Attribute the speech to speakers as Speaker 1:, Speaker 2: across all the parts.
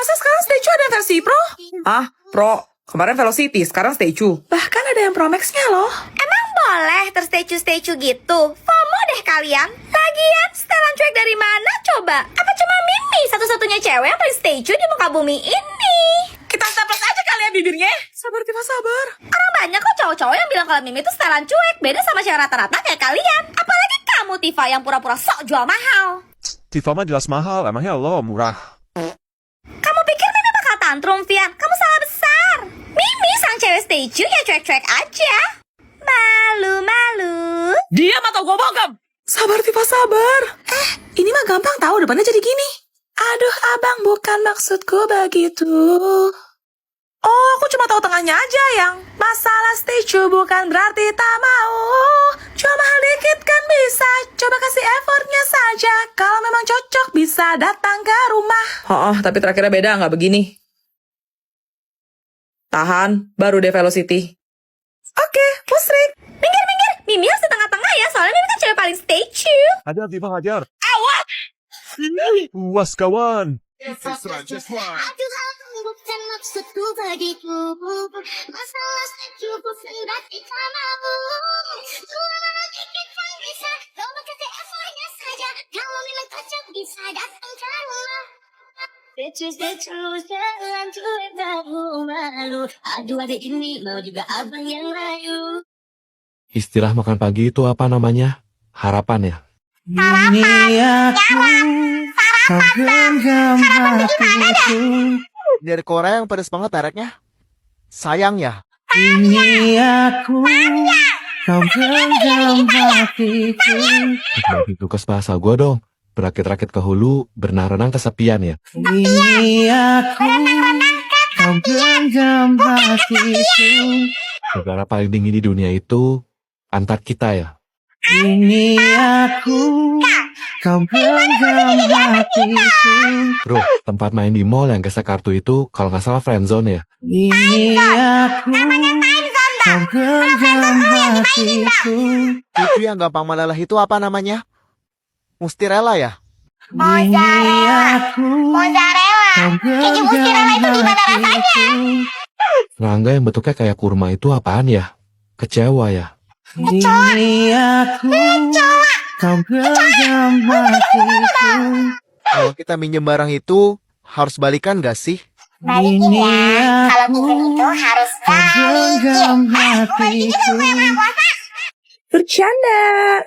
Speaker 1: Masa sekarang Stage ada versi Pro? Ah, Pro. Kemarin Velocity, sekarang Stage. Bahkan ada yang Pro Max-nya loh.
Speaker 2: Emang boleh terstatue-statue gitu? FOMO deh kalian. Lagian, setelan cuek dari mana coba? Apa cuma Mimi satu-satunya cewek yang paling statue di muka bumi ini?
Speaker 1: Kita staples aja kali ya bibirnya. Sabar, Tifa, sabar.
Speaker 2: Orang banyak kok cowok-cowok yang bilang kalau Mimi itu setelan cuek. Beda sama cewek rata-rata kayak kalian. Apalagi kamu, Tifa, yang pura-pura sok jual mahal.
Speaker 3: Tifa mah jelas mahal, emangnya lo murah.
Speaker 2: Kamu pikir Mimi bakal tantrum, Vian? Kamu salah besar. Mimi sang cewek statue ya cuek-cuek aja. Malu-malu.
Speaker 1: Diam atau gue bogem. Sabar, Tifa, sabar. Ini mah gampang tahu depannya jadi gini. Aduh, abang, bukan maksudku begitu. Oh, aku cuma tahu tengahnya aja yang masalah statue bukan berarti tak mau. Cuma mahal dikit kan bisa. Coba kasih effortnya saja. Kalau memang cocok bisa datang ke rumah. Oh, tapi terakhirnya beda nggak begini. Tahan, baru deh Velocity. Oke, musrik.
Speaker 2: Minggir-minggir. Mimi harus di tengah-tengah ya. Soalnya Mimi kan cewek paling statue.
Speaker 3: Hajar Tifa, hajar.
Speaker 1: Awas!
Speaker 3: Puas kawan.
Speaker 4: Aduh, aku bukan maksudku begitu. Masalah statue bukan berarti tak mau. Cuma mahal dikit kan bisa. Coba kasih effortnya saja. Kalau memang cocok bisa datang ke rumah. Statue jalan cuek tahu malu. Aduh, ada ini mau juga abang yang layu.
Speaker 3: Istilah makan pagi itu apa namanya? Harapan ya?
Speaker 1: Ini aku kau genggam hatiku.
Speaker 5: Dari Korea yang pedes banget mereknya. Sayang ya.
Speaker 1: Ini aku kau genggam hatiku.
Speaker 3: Bagi tugas bahasa gue dong. Berakit-rakit ke hulu, berenang-renang kesepian ya.
Speaker 1: Ini aku kau genggam hatiku.
Speaker 3: Negara paling dingin di dunia itu Antarktika ya.
Speaker 1: Ini aku kau genggam hatiku.
Speaker 3: Bro, tempat main di mall yang gesek kartu itu kalau nggak salah friendzone ya.
Speaker 1: Ini aku kau genggam hatiku.
Speaker 5: Itu yang gampang melelah itu apa namanya? Mustirela ya?
Speaker 1: Ini aku kau genggam hatiku.
Speaker 3: Rangga yang bentuknya kayak kurma itu apaan ya? Kecewa ya.
Speaker 1: Ini aku kau genggam hatiku.
Speaker 5: Kalau kita minjem barang itu harus balikan gak sih?
Speaker 4: Balikin ya. Kalau bikin itu harus
Speaker 1: Genggam hatiku.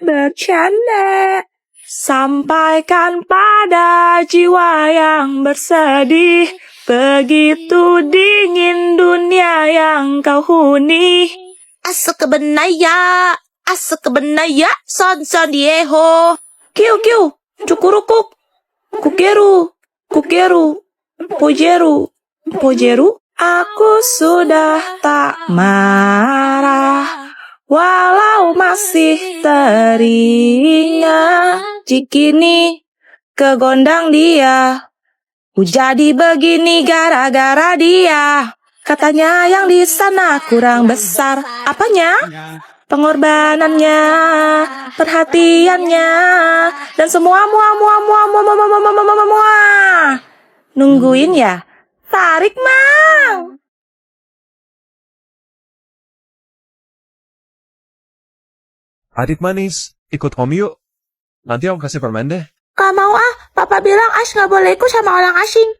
Speaker 1: Bercanda. Sampaikan pada jiwa yang bersedih. Begitu dingin dunia yang kau huni. Asuk ke benaya, son dieho. Kiu, cukurukuk, kukeru, pojeru. Aku sudah tak marah, walau masih teringat. Jikini kegondang dia, ku jadi begini gara-gara dia. Katanya yang di sana kurang besar. Apanya? Pengorbanannya, perhatiannya, dan semua nungguin ya. Tarik, Mang.
Speaker 3: Adik manis, ikut om yuk. Nanti om kasih permen deh.
Speaker 1: Gak mau ah, Papa bilang Ash gak boleh ikut sama orang asing.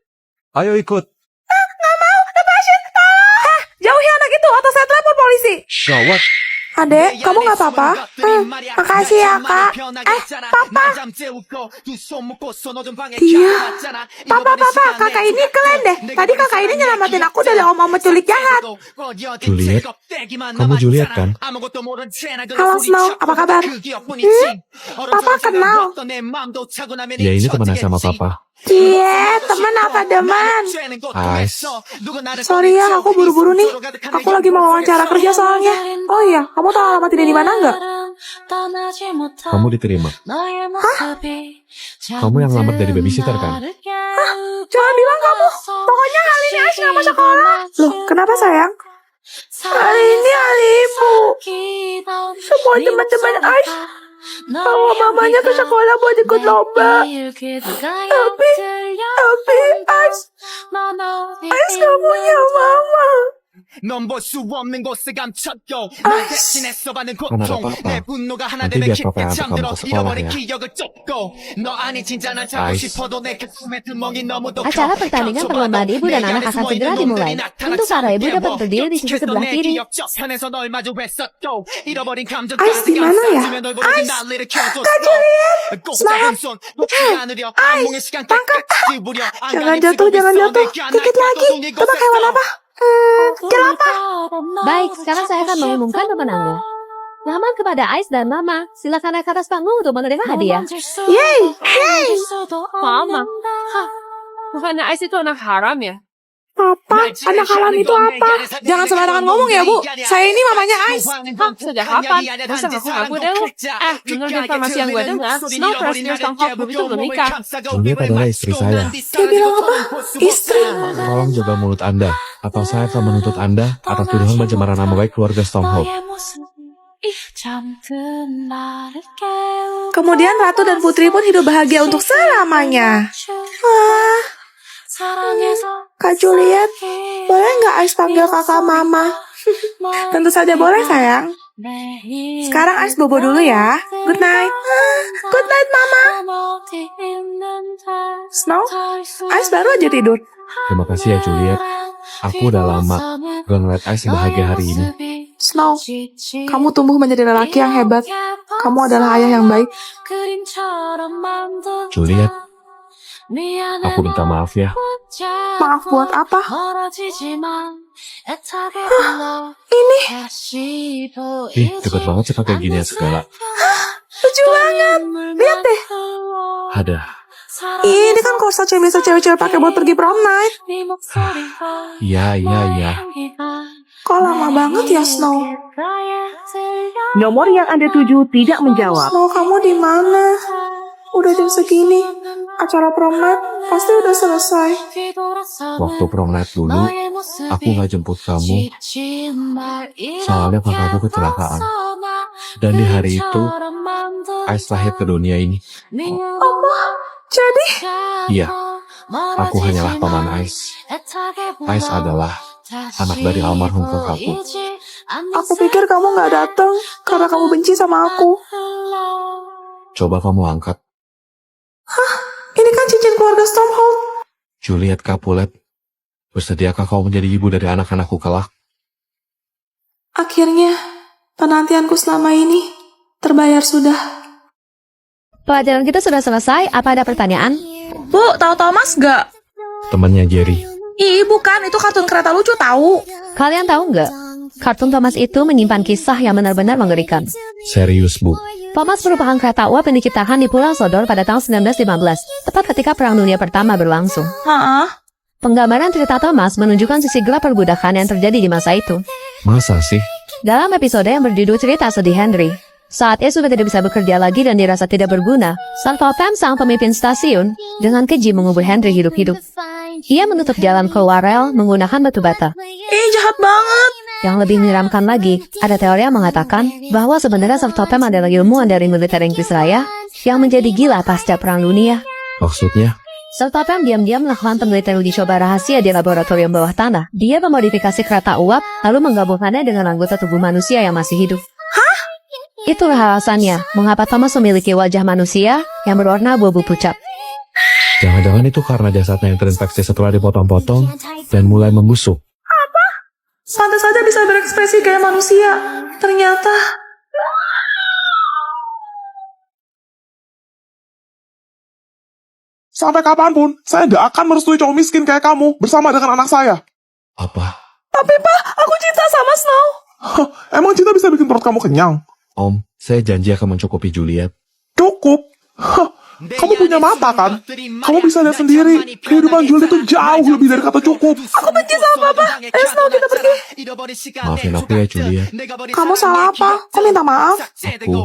Speaker 3: Ayo ikut.
Speaker 1: Gak mau, lepasin, tolong. Jauhi anak itu atau saya telepon polisi.
Speaker 3: Gawat.
Speaker 1: Adek, kamu gak apa-apa? Makasih ya, Kak. Papa. Iya. Papa, kakak ini keren deh. Tadi kakak ini nyelamatin aku dari om-om menculik jahat.
Speaker 3: Juliet? Kamu Juliet kan?
Speaker 1: Halo, Snow. Apa kabar? Papa kenal.
Speaker 3: Ya ini teman sama papa.
Speaker 1: Iya, teman apa deman?
Speaker 3: Ais.
Speaker 1: Sorry ya, aku buru-buru nih. Aku lagi mau wawancara kerja soalnya. Oh iya, kamu tahu alamat ini di mana nggak?
Speaker 3: Kamu diterima. Kamu yang lamar dari babysitter kan?
Speaker 1: Jangan bilang kamu. Pokoknya hari ini Ash nggak mau sekolah. Loh, kenapa sayang? Hari ini hari ibu. Semua teman-teman Ash bawa mamanya ke sekolah buat ikut lomba. Tapi Ash
Speaker 3: Nanti biar papa yang antar kamu ke sekolah ya.
Speaker 6: Acara pertandingan perlombaan ibu dan anak akan segera dimulai. Untuk para ibu dapat berdiri di sisi sebelah kiri.
Speaker 1: Ais di mana ya? Ais, Kak Juliet, semangat. Ais, tangkap. Jangan jatuh, jangan jatuh. Dikit lagi. Tebak hewan apa? Kelapa.
Speaker 6: Baik, sekarang saya akan mengumumkan pemenangnya. Selamat kepada Ais dan Mama. Silakan naik ke atas panggung untuk menerima hadiah.
Speaker 1: Yeay, yeay.
Speaker 7: Mama, bukannya Ais itu anak haram ya?
Speaker 1: Papa, anak haram itu apa? Jangan sembarangan ngomong ya, Bu. Saya ini mamanya Ais.
Speaker 7: Hah, sejak kapan? Masa ngaku-ngaku deh lu? Menurut informasi yang gue dengar, Snow Prestige Song Hawk itu belum nikah.
Speaker 3: Juliet adalah istri saya.
Speaker 1: Dia bilang apa? Istri.
Speaker 3: Tolong jaga mulut Anda, atau saya akan menuntut Anda atas tuduhan pencemaran nama baik keluarga Stormhold.
Speaker 1: Kemudian Ratu dan Putri pun hidup bahagia untuk selamanya. Wah, Kak Juliet, boleh nggak Ais panggil kakak Mama? Tentu saja boleh, sayang. Sekarang Ais bobo dulu ya. Good night. Good night, Mama. Snow, Ais baru aja tidur.
Speaker 3: Terima kasih ya Juliet. Aku udah lama gak ngeliat Ais bahagia hari ini.
Speaker 1: Snow, kamu tumbuh menjadi lelaki yang hebat. Kamu adalah ayah yang baik.
Speaker 3: Juliet, aku minta maaf ya.
Speaker 1: Maaf buat apa? Ini
Speaker 3: Ih, deket banget sih pakai ginian segala.
Speaker 1: lucu banget. Lihat deh.
Speaker 3: Ada.
Speaker 1: Ini kan kostum yang biasa cewek-cewek pakai buat pergi prom night.
Speaker 3: Iya.
Speaker 1: Kok lama banget ya, Snow?
Speaker 8: Nomor yang Anda tuju tidak menjawab.
Speaker 1: Snow, kamu di mana? Udah jam segini. Acara prom night pasti udah selesai.
Speaker 3: Waktu prom night dulu, aku gak jemput kamu. Soalnya kakakku kecelakaan. Dan di hari itu, Ais lahir ke dunia ini.
Speaker 1: Jadi,
Speaker 3: Iya, aku hanyalah paman Ais. Ais adalah anak dari almarhum kakakku.
Speaker 1: aku pikir kamu gak datang karena kamu benci sama aku.
Speaker 3: Coba kamu angkat.
Speaker 1: Ini kan cincin keluarga Stormhold.
Speaker 3: Juliet Capulet, bersediakah kau menjadi ibu dari anak-anakku kelak?
Speaker 1: Akhirnya, penantianku selama ini terbayar sudah.
Speaker 6: Pelajaran kita sudah selesai. Apa ada pertanyaan?
Speaker 1: Bu, tahu Thomas gak?
Speaker 3: Temannya Jerry.
Speaker 1: Ih, bukan. Itu kartun kereta lucu tahu.
Speaker 6: Kalian tahu nggak? Kartun Thomas itu menyimpan kisah yang benar-benar mengerikan.
Speaker 3: Serius, Bu.
Speaker 6: Thomas merupakan kereta uap yang diciptakan di Pulau Sodor pada tahun 1915, tepat ketika Perang Dunia Pertama berlangsung. Penggambaran cerita Thomas menunjukkan sisi gelap perbudakan yang terjadi di masa itu.
Speaker 3: Masa sih?
Speaker 6: Dalam episode yang berjudul Cerita Sedih Henry, saat ia sudah tidak bisa bekerja lagi dan dirasa tidak berguna, Satpam sang pemimpin stasiun dengan keji mengubur Henry hidup-hidup. Ia menutup jalan keluar rel menggunakan batu bata.
Speaker 1: Jahat banget.
Speaker 6: Yang lebih menyeramkan lagi, ada teori yang mengatakan bahwa sebenarnya Satpam adalah ilmuwan dari militer Inggris Raya yang menjadi gila pasca Perang Dunia.
Speaker 3: Maksudnya?
Speaker 6: Satpam diam-diam melakukan penelitian uji coba rahasia di laboratorium bawah tanah. Dia memodifikasi kereta uap, lalu menggabungkannya dengan anggota tubuh manusia yang masih hidup. Itulah alasannya mengapa Thomas memiliki wajah manusia yang berwarna abu-abu pucat.
Speaker 3: Jangan-jangan itu karena jasadnya yang terinfeksi setelah dipotong-potong dan mulai membusuk.
Speaker 1: Pantas saja bisa berekspresi kayak manusia. Ternyata...
Speaker 9: Sampai kapanpun, saya nggak akan merestui cowok miskin kayak kamu bersama dengan anak saya.
Speaker 3: Apa?
Speaker 1: Tapi Pak, aku cinta sama Snow.
Speaker 9: Hah, emang cinta bisa bikin perut kamu kenyang?
Speaker 3: Om, saya janji akan mencukupi Juliet.
Speaker 9: Cukup. Hah, kamu punya mata kan? Kamu bisa lihat sendiri. Kehidupan Juliet itu jauh lebih dari kata cukup.
Speaker 1: Aku benci sama Papa. Snow, kita pergi.
Speaker 3: Maafin aku ya Juliet.
Speaker 1: Kamu salah apa? Kok minta maaf?
Speaker 3: Aku.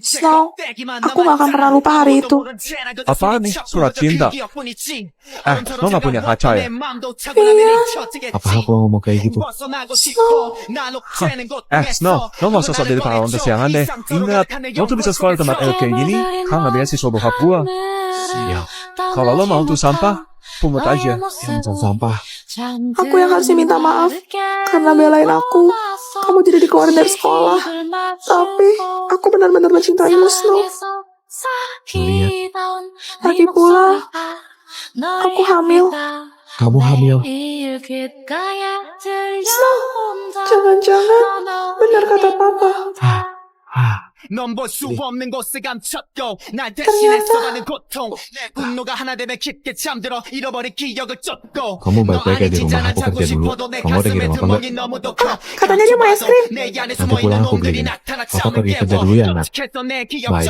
Speaker 1: Snow, aku gak akan pernah lupa hari itu.
Speaker 3: Apaan nih? Surat cinta? Lo gak punya kaca ya? Apa aku ngomong kayak gitu?
Speaker 1: Snow.
Speaker 3: Snow, lo gak usah sok jadi pahlawan kesiangan deh. Ingat, lo tuh bisa sekolah di tempat elok kayak gini, kan gak beasiswa bokap gua. Sial.
Speaker 9: Kalau lo mau tuh sampah, pungut aja.
Speaker 3: Jangan sampah.
Speaker 1: Aku yang harusnya minta maaf karena belain aku. Kamu jadi dikeluarin dari sekolah. Tapi aku benar-benar mencintaimu, Snow.
Speaker 3: Juliet,
Speaker 1: Lagi pula, aku hamil.
Speaker 3: kamu hamil.
Speaker 1: Snow, jangan-jangan benar kata papa.
Speaker 10: 넌 볼 수 없는 곳에 감췄고 날 대신했어가는 고통 내 분노가 하나 되면 깊게 잠들어 잃어버린 기억을 쫓고
Speaker 3: Kamu baik-baik aja di rumah, aku kerja dulu. Kamu ada kirim apa enggak?
Speaker 1: Katanya dia mau es krim.
Speaker 3: Nanti pulang aku beliin. Papa pergi kerja dulu ya, nak. Bye.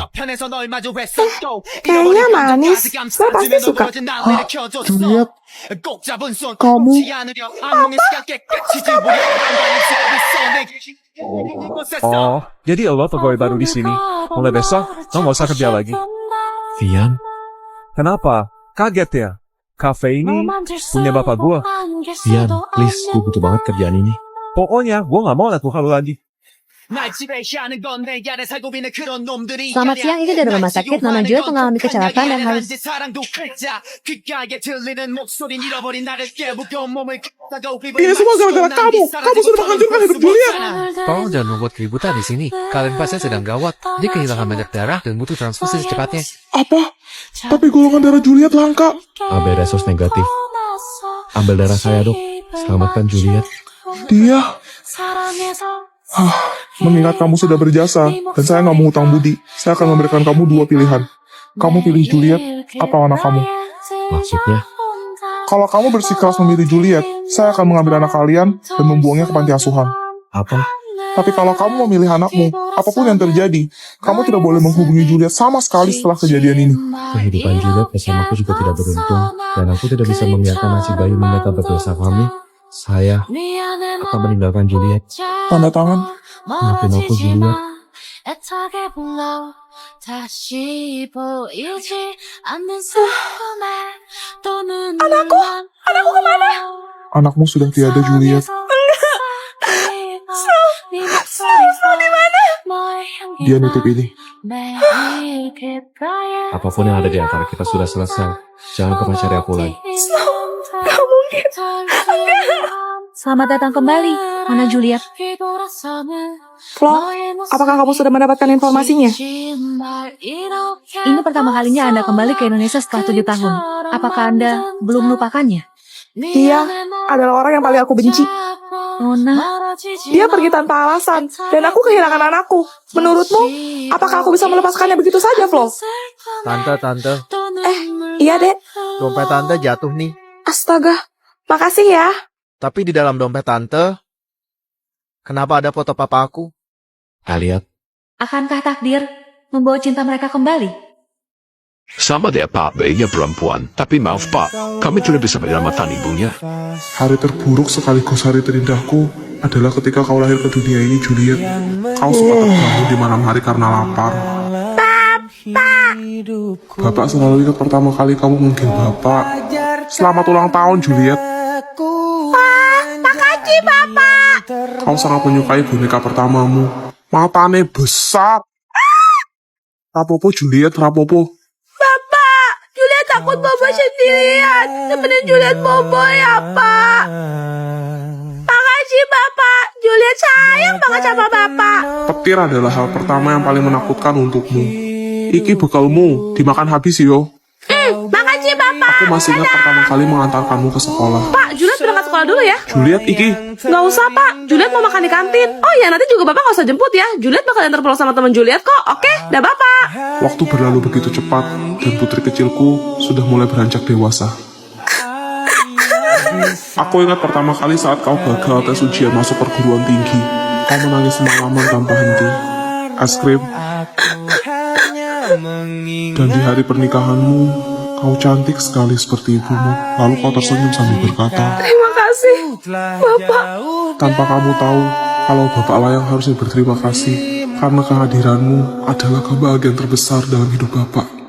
Speaker 1: Kayaknya manis. Lo pasti suka.
Speaker 9: Juliet, kamu Oh, jadi lo pegawai baru di sini. Mulai besok, lo nggak usah kerja lagi.
Speaker 3: Vian,
Speaker 9: Kenapa? Kaget ya? Cafe ini punya bapak gua.
Speaker 3: Vian, please, gue butuh banget kerjaan ini.
Speaker 9: Pokoknya, gua nggak mau liat muka lo lagi.
Speaker 6: Selamat siang, ini dari rumah sakit. Nona Juliet mengalami kecelakaan dan harus...
Speaker 9: Ini semua gara-gara kamu. Kamu sudah menghancurkan hidup Juliet.
Speaker 11: Tolong jangan membuat keributan di sini. Kalian pasien sedang gawat. Dia kehilangan banyak darah dan butuh transfusi secepatnya.
Speaker 9: Apa? Tapi golongan darah Juliet langka.
Speaker 3: AB resus negatif. Ambil darah saya, dok. Selamatkan Juliet.
Speaker 9: Dia. Mengingat kamu sudah berjasa, dan saya nggak mau hutang budi, saya akan memberikan kamu dua pilihan. Kamu pilih Juliet atau anak kamu.
Speaker 3: Maksudnya?
Speaker 9: Kalau kamu bersikeras memilih Juliet, saya akan mengambil anak kalian dan membuangnya ke panti asuhan.
Speaker 3: Apa?
Speaker 9: Tapi kalau kamu memilih anakmu, apapun yang terjadi, kamu tidak boleh menghubungi Juliet sama sekali setelah kejadian ini.
Speaker 3: Kehidupan Juliet bersamaku juga tidak beruntung, dan aku tidak bisa membiarkan nasib bayi mereka berdosa kami. Saya akan meninggalkan Juliet.
Speaker 9: Tanda tangan.
Speaker 3: Maafin aku, Juliet.
Speaker 1: Anakku kemana?
Speaker 9: Anakmu sudah tiada, Juliet.
Speaker 1: Snow di mana?
Speaker 9: Dia nitip ini.
Speaker 3: Apapun yang ada di antara kita sudah selesai. Jangan pernah cari aku lagi.
Speaker 1: Gak mungkin.
Speaker 6: Selamat datang kembali, Nona Juliet.
Speaker 1: Flo, apakah kamu sudah mendapatkan informasinya?
Speaker 6: Ini pertama kalinya Anda kembali ke Indonesia setelah 7 tahun. Apakah Anda belum melupakannya?
Speaker 1: Dia adalah orang yang paling aku benci.
Speaker 6: Nona,
Speaker 1: Dia pergi tanpa alasan, dan aku kehilangan anakku. Menurutmu, apakah aku bisa melepaskannya begitu saja, Flo?
Speaker 5: Tante,
Speaker 1: Iya, Dek.
Speaker 5: dompet tante jatuh nih.
Speaker 1: Astaga, makasih ya.
Speaker 5: Tapi di dalam dompet tante, kenapa ada foto papa aku?
Speaker 3: Lihat.
Speaker 6: akankah takdir membawa cinta mereka kembali?
Speaker 12: Sama dia Pak, bayinya perempuan. Tapi maaf Pak, kami tidak bisa menyelamatkan ibunya.
Speaker 9: Hari terburuk sekaligus hari terindahku adalah ketika kau lahir ke dunia ini, Juliet. Kau suka terbangun di malam hari karena lapar. Bapak selalu ingat pertama kali kamu manggil Bapak. Selamat ulang tahun, Juliet.
Speaker 1: Makasih, Bapak.
Speaker 9: Kau sangat menyukai boneka pertamamu. Matane besar. Rapopo, Juliet, rapopo.
Speaker 1: Bapak, Juliet takut Bobo sendirian. Temenin Juliet Bobo ya, Pak. Makasih, Bapak. Juliet sayang banget sama Bapak.
Speaker 9: Petir adalah hal pertama yang paling menakutkan untukmu. Iki bekalmu, dimakan habis yo.
Speaker 1: Makasih, Bapak.
Speaker 9: Aku masih ingat pertama kali mengantarkanmu ke sekolah.
Speaker 1: Pak, Juliet berangkat sekolah dulu ya.
Speaker 9: Juliet, iki.
Speaker 1: Nggak usah, Pak. Juliet mau makan di kantin. Oh iya, nanti juga Bapak nggak usah jemput ya. Juliet bakal antar pulang sama teman Juliet kok. Oke, dah Bapak.
Speaker 9: Waktu berlalu begitu cepat, dan putri kecilku sudah mulai beranjak dewasa. Aku ingat pertama kali saat kau gagal tes ujian masuk perguruan tinggi. Kau menangis semalaman tanpa henti. Es krim. Dan di hari pernikahanmu, kau cantik sekali seperti ibumu. Lalu kau tersenyum sambil berkata,
Speaker 1: Terima kasih, Bapak.
Speaker 9: tanpa kamu tahu kalau Bapak lah yang harusnya berterima kasih. Karena kehadiranmu adalah kebahagiaan terbesar dalam hidup Bapak.